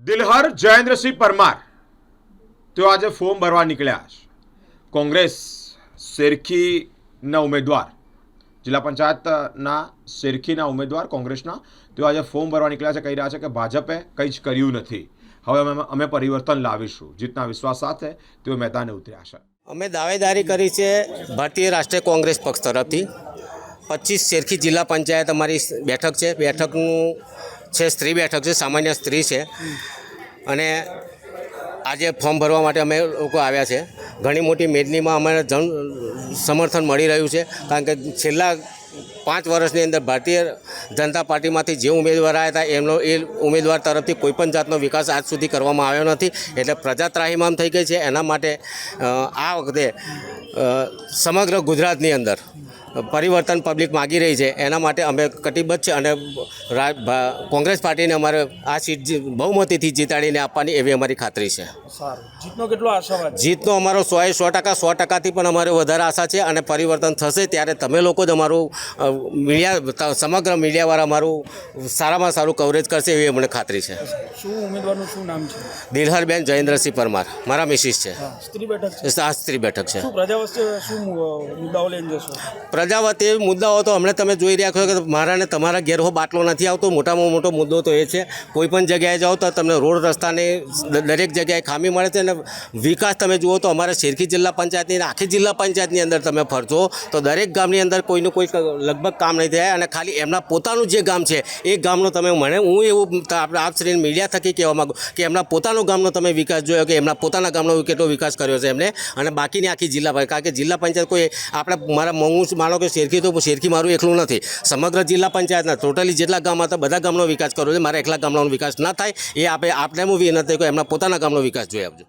દિલહર જયેન્દ્રસિંહ પરમાર તેઓ આજે ફોર્મ ભરવા નીકળ્યા છે. કોંગ્રેસ શેરખીના ઉમેદવાર, જિલ્લા પંચાયતના શેરખીના ઉમેદવાર કોંગ્રેસના, તેઓ આજે ફોર્મ ભરવા નીકળ્યા છે. કહી રહ્યા છે કે ભાજપે કંઈ જ કર્યું નથી, હવે અમે પરિવર્તન લાવીશું. જીતના વિશ્વાસ સાથે તેઓ મેદાને ઉતર્યા છે. અમે દાવેદારી કરી છે ભારતીય રાષ્ટ્રીય કોંગ્રેસ પક્ષ તરફથી. 25 શેરખી જિલ્લા પંચાયત અમારી બેઠક છે. બેઠકનું છે સ્ત્રી બેઠક છે, સામાન્ય સ્ત્રી છે. અને આજે ફોર્મ ભરવા માટે અમે લોકો આવ્યા છે. ઘણી મોટી મેદનીમાં અમારે જન સમર્થન મળી રહ્યું છે, કારણ કે છેલ્લા 5 વર્ષની અંદર ભારતીય જનતા પાર્ટીમાંથી જે ઉમેદવાર આવ્યા હતા એમનો એ ઉમેદવાર તરફથી કોઈપણ જાતનો વિકાસ આજ સુધી કરવામાં આવ્યો નથી. એટલે પ્રજા ત્રાહિમામ થઈ ગઈ છે. એના માટે આ વખતે સમગ્ર ગુજરાતની અંદર પરિવર્તન પબ્લિક માગી રહી છે. એના માટે અમે કટિબદ્ધ છે અને કોંગ્રેસ પાર્ટીને અમારે આ સીટ બહુમતીથી જીતાડીને આપવાની એવી અમારી ખાતરી છે. જીતનો કેટલો આશાવાદ? જીતનો અમારો 100%, પણ અમારે વધારે આશા છે. અને પરિવર્તન થશે ત્યારે તમે લોકો જ અમારું મીડિયા, સમગ્ર મીડિયાવાળા અમારું સારામાં સારું કવરેજ કરશે એવી અમને ખાતરી છે. શું ઉમેદવારનું શું નામ છે? દિલહરબેન જયેન્દ્રસિંહ પરમાર મારા મિસિસ છે. સ્ત્રી બેઠક છે. આ સ્ત્રી બેઠક છે. શું પ્રજા વચ્ચે શું મુદ્દાઓ લઈને જશો? પ્રજા વતી એવી મુદ્દાઓ તો હમણાં તમે જોઈ રહ્યા છો કે મારા ને તમારા ઘેર બાટલો નથી આવતો. મોટામાં મોટો મુદ્દો તો એ છે. કોઈ પણ જગ્યાએ જાઓ તો તમને રોડ રસ્તાની દરેક જગ્યાએ ખામી મળે છે. અને વિકાસ તમે જુઓ તો અમારા શેરખી જિલ્લા પંચાયતની આખી જિલ્લા પંચાયતની અંદર તમે ફરશો તો દરેક ગામની અંદર કોઈનું કોઈ લગભગ કામ નહીં થાય. અને ખાલી એમના પોતાનું જે ગામ છે એ ગામનો તમે હું એવું આપણે આપ શ્રી મીડિયા થકી કહેવા માગું કે એમના પોતાનું ગામનો તમે વિકાસ જોયો કે એમના પોતાના ગામનો કેટલો વિકાસ કર્યો છે એમને. અને બાકીની આખી જિલ્લા પંચાયત, કારણ કે જિલ્લા પંચાયત કોઈ આપણે માનો કે શેરખી તો શેરખી મારું એકલું નથી, સમગ્ર જિલ્લા પંચાયતના ટોટલી જેટલા ગામ હતા બધા ગામનો વિકાસ કર્યો છે. મારા એકલા ગામનો વિકાસ ના થાય એ આપણે હું વિનંતી કે એમના પોતાના ગામનો વિકાસ જોઈ આપજો.